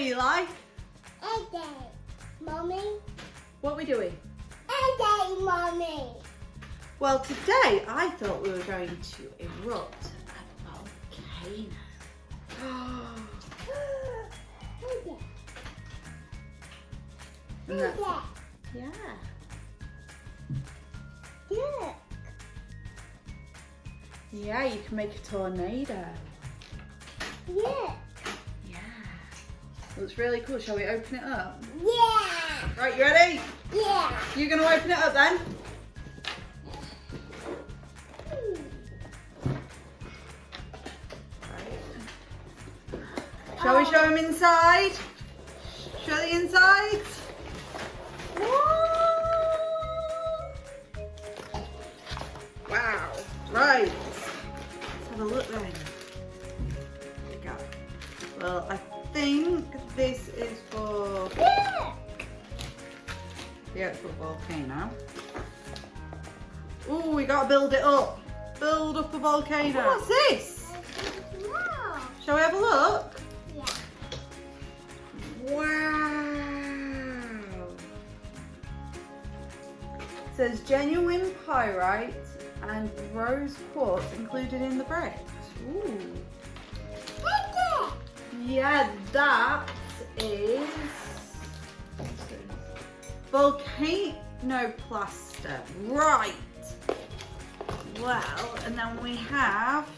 Eli? A day, Mommy. What are we doing? A day, Mommy. Well, today I thought we were going to erupt a volcano. A day. And that's, Yeah. yeah. Yeah, you can make a tornado. Yeah. Yeah. Looks really cool. Shall we open it up? Yeah. Right, you ready? Yeah. You're going to open it up then? Shall we show him inside? Show the insides. Wow. Right. Let's have a look then. Here we go. Well, I think this is for the actual volcano. Oh, we gotta build it up. Build up a volcano. What's this? Wow. Shall we have a look? Yeah. Wow. It says genuine pyrite and rose quartz included in the bricks. Ooh. Yeah, that is volcano plaster. Right. Well, and then we have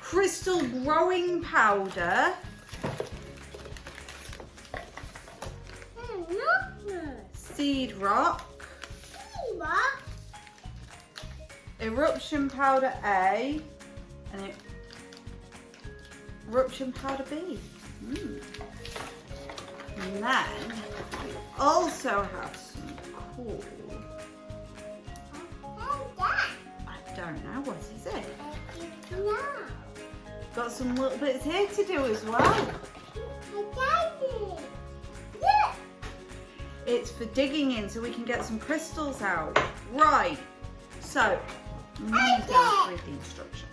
crystal growing powder. Seed rock. Eruption powder A. And eruption powder B. And then we also have some cool. I don't know, what is it? Got some little bits here to do as well. It's for digging in so we can get some crystals out. Right. So, Mum's going to read the instructions.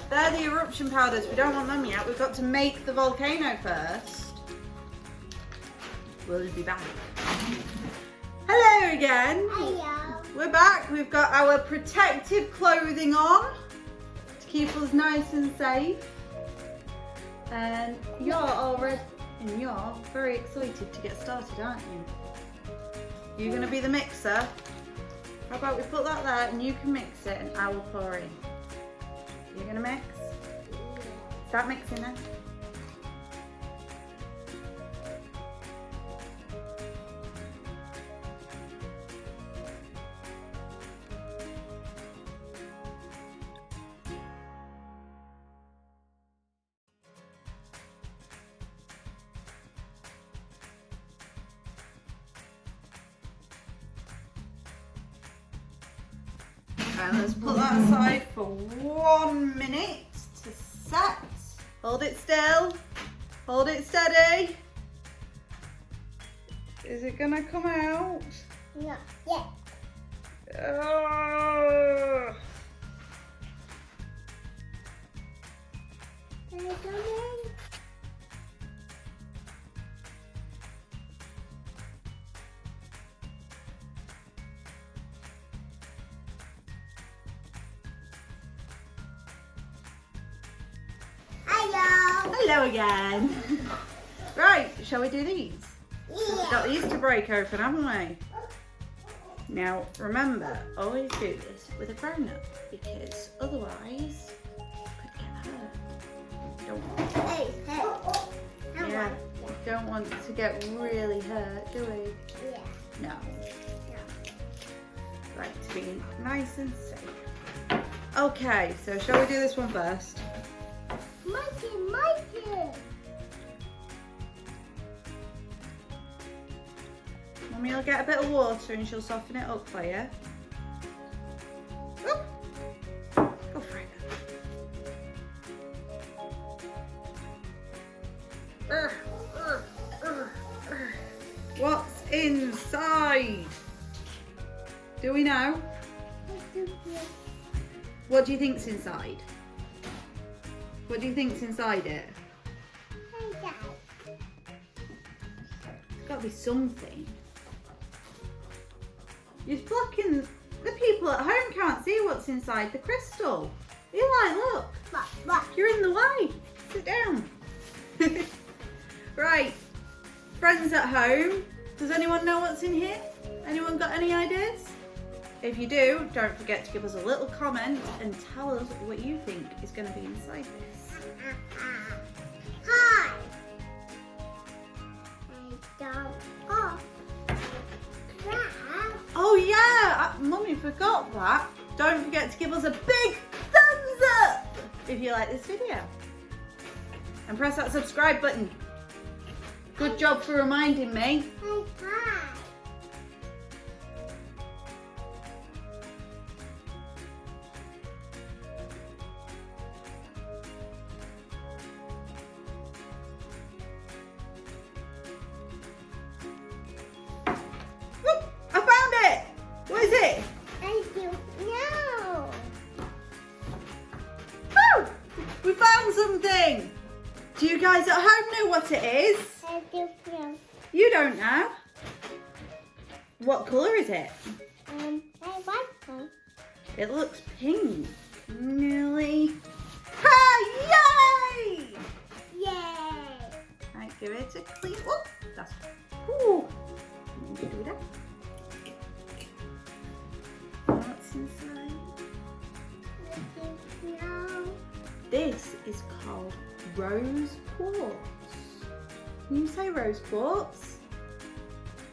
They're the eruption powders. We don't want them yet. We've got to make the volcano first. We'll be back. Hello again. Hello. We're back. We've got our protective clothing on to keep us nice and safe. And you're already, and you're very excited to get started, aren't you? You're going to be the mixer. How about we put that there and you can mix it and I will pour in. You're gonna mix? Start mixing then. And let's put that aside for 1 minute to set. Hold it still. Hold it steady. Is it gonna come out? No. Yeah. Oh. Can I come in? Hello again. Right, shall we do these? We've got these to break open, haven't we? Now, remember, always do this with a grown-up because otherwise you could get hurt. Yeah, we don't want to get really hurt, do we? Yeah. No. Right, to be nice and safe. Okay, so shall we do this one first? Mikey. Mummy will get a bit of water and she'll soften it up for you. Oh, go for it. What's inside? Do we know? What do you think's inside? What do you think's inside it? There's got to be something. You're blocking. The people at home can't see what's inside the crystal. Eli, look. You're in the way. Sit down. Right. Friends at home, does anyone know what's in here? Anyone got any ideas? If you do, don't forget to give us a little comment and tell us what you think is going to be inside this. Hi. I don't. Oh yeah, Mummy forgot that. Don't forget to give us a big thumbs up if you like this video. And press that subscribe button. Good job for reminding me. Hi. Look, I found it. What is it? I don't know. Oh, we found something. Do you guys at home know what it is? I don't know. You don't know. What colour is it? I like one. It looks pink. Nearly. Ah, yay! Yay! Right, give it a clean. Oh, that's. Ooh. Let me do that. What's inside? I don't know. This is called rose quartz. Can you say rose quartz?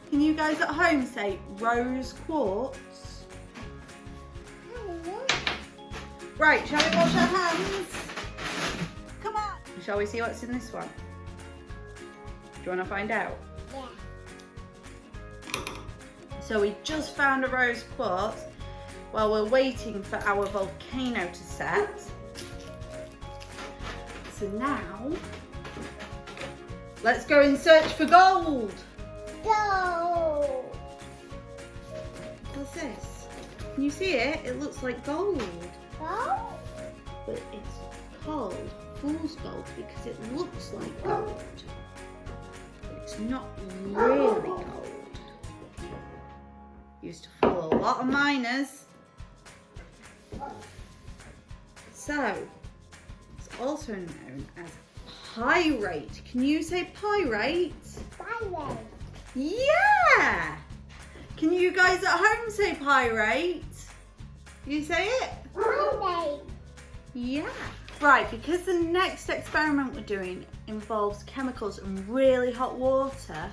Can you guys at home say rose quartz? Hello. Right, shall we wash our hands? Come on. Shall we see what's in this one? Do you want to find out? Yeah. So we just found a rose quartz while we're waiting for our volcano to set. So now, let's go and search for gold. Go. What's this? Can you see it? It looks like gold. Go. But it's called fool's gold because it looks like gold. But it's not really gold. Used to fool a lot of miners. So, it's also known as pyrite. Can you say pyrite? Bye. Yeah! Can you guys at home say pyrite? You say it? Bye. Yeah. Right, because the next experiment we're doing involves chemicals and really hot water,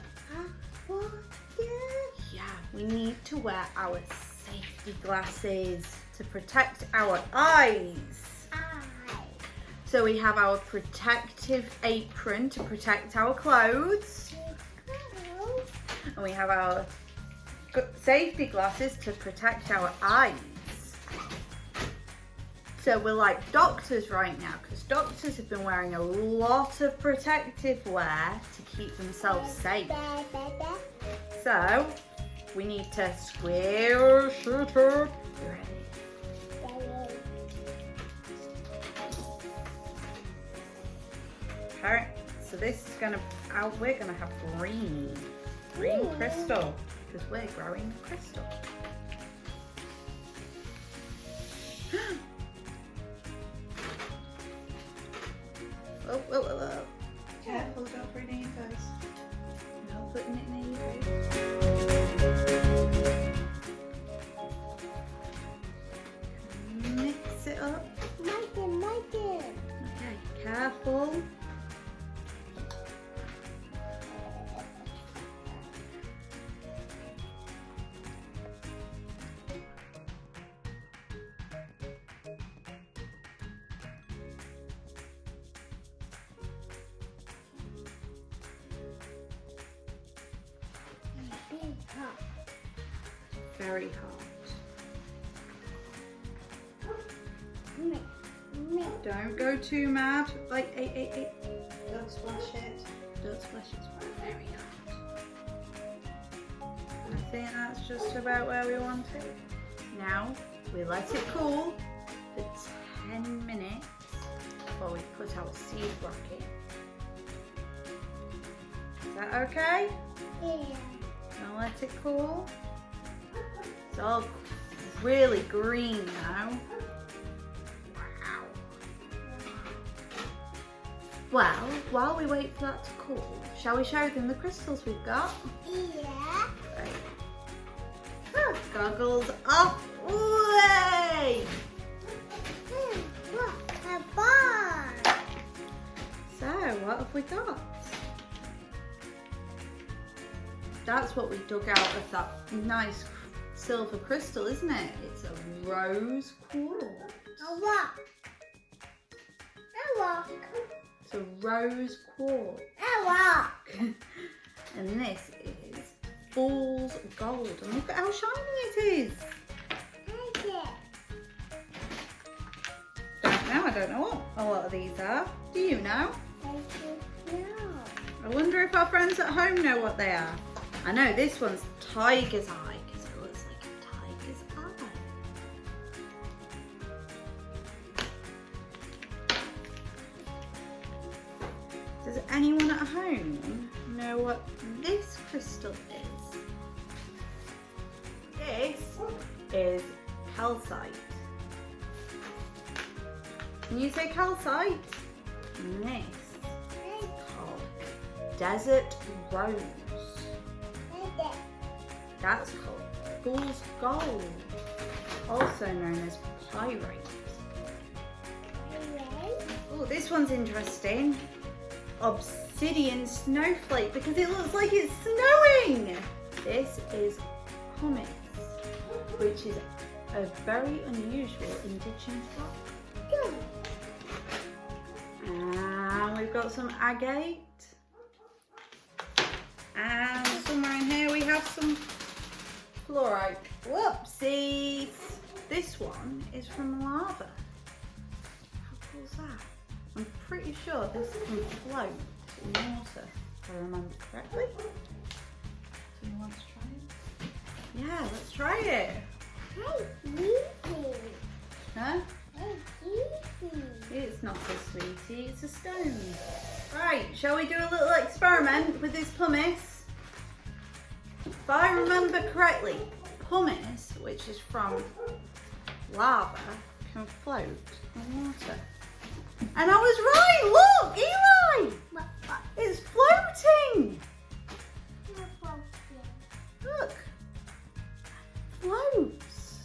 yeah, we need to wear our safety glasses to protect our eyes. So we have our protective apron to protect our clothes. And we have our safety glasses to protect our eyes. So we're like doctors right now because doctors have been wearing a lot of protective wear to keep themselves safe. So we need to squish it up. You ready? Okay, so this is gonna, we're gonna have green crystal because we're growing crystal. Oh, oh, oh, oh. Careful, don't put it in your face. No putting it in your face. Mix it up. Mike. Okay, careful. Very hot. Don't go too mad. Like, hey. Don't splash it. Don't splash it. It's very hot. I think that's just about where we want it. Now, we let it cool for 10 minutes before we put our seed rocket. Is that okay? Yeah. Now let it cool. It's all really green now. Wow. Well, while we wait for that to cool, shall we show them the crystals we've got? Yeah. Great. Goggles off. Way! Look, a bar. So, what have we got? That's what we dug out of that nice silver crystal, isn't it? It's a rose quartz. A rock. A rock. It's a rose quartz. A rock. And this is fool's gold. And look at how shiny it is. I don't know what a lot of these are. Do you know? I wonder if our friends at home know what they are. I know this one's tiger's eye because it looks like a tiger's eye. Does anyone at home know what this crystal is? This is calcite. Can you say calcite? And this is called desert rose. That's called fool's gold, also known as pyrite. Oh, this one's interesting. Obsidian snowflake, because it looks like it's snowing. This is pumice, which is a very unusual indigenous rock. And we've got some agate. And somewhere in here we have some fluorite. Whoopsies! This one is from lava. How cool is that? I'm pretty sure this can float in water, if I remember correctly. Do you want to try it? Yeah, let's try it. Huh? It's not a sweetie, it's a stone. Right, shall we do a little experiment with this pumice? If I remember correctly, pumice, which is from lava, can float in water. And I was right, look, Eli! It's floating! Look, floats.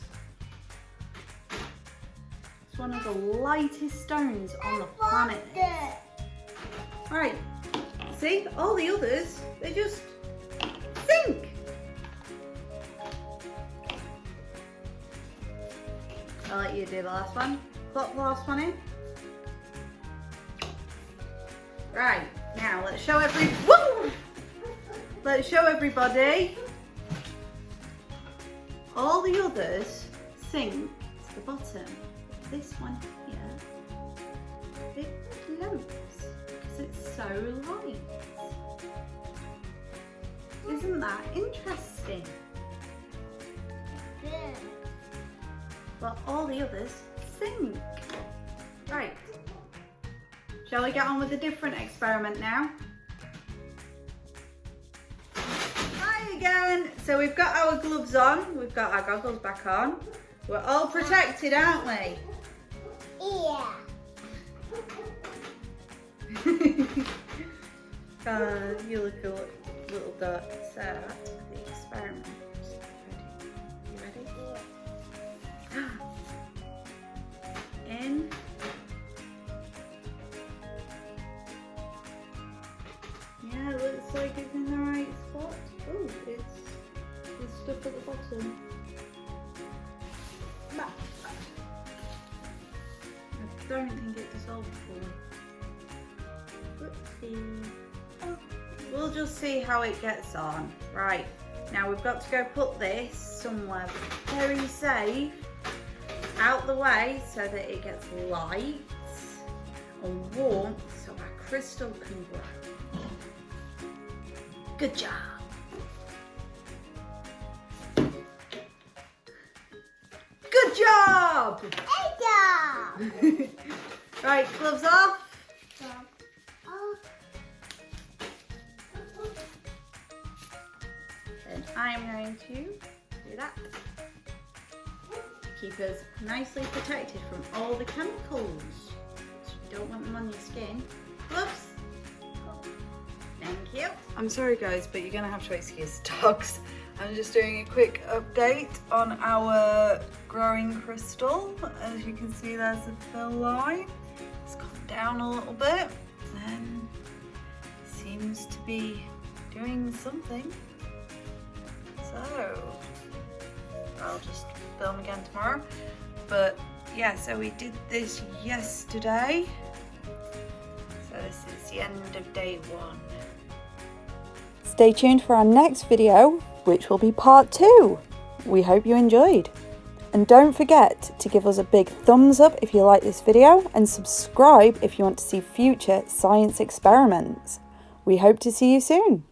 It's one of the lightest stones on the planet. Right, see, all the others, they just sink. I'll let you do the last one. Put the last one in. Right, now let's show Let's show everybody. All the others sink to the bottom. This one here, it floats because it's so light. Isn't that interesting? Yeah. But all the others sink. Right. Shall we get on with a different experiment now? Hi again. So we've got our gloves on. We've got our goggles back on. We're all protected, aren't we? Yeah. You look a little dark. So that's the experiment. You ready? In. Yeah, it looks like it's in the right spot. Oh, it's there's stuff at the bottom. I don't think it dissolved fully. Whoopsie. Oh, we'll just see how it gets on. Right, now we've got to go put this somewhere very safe, out the way, so that it gets light and warmth, so our crystal can grow. Good job. Good job. Good job. Right, gloves off. Then I'm going to do that. Keep us nicely protected from all the chemicals. So you don't want them on your skin. Gloves. Thank you. I'm sorry guys, but you're going to have to excuse the dogs. I'm just doing a quick update on our growing crystal. As you can see, there's a fill line. It's gone down a little bit and seems to be doing something. So I'll just film again tomorrow. But yeah, so we did this yesterday. So this is the end of day 1. Stay tuned for our next video, which will be part 2. We hope you enjoyed. And don't forget to give us a big thumbs up if you like this video and subscribe if you want to see future science experiments. We hope to see you soon.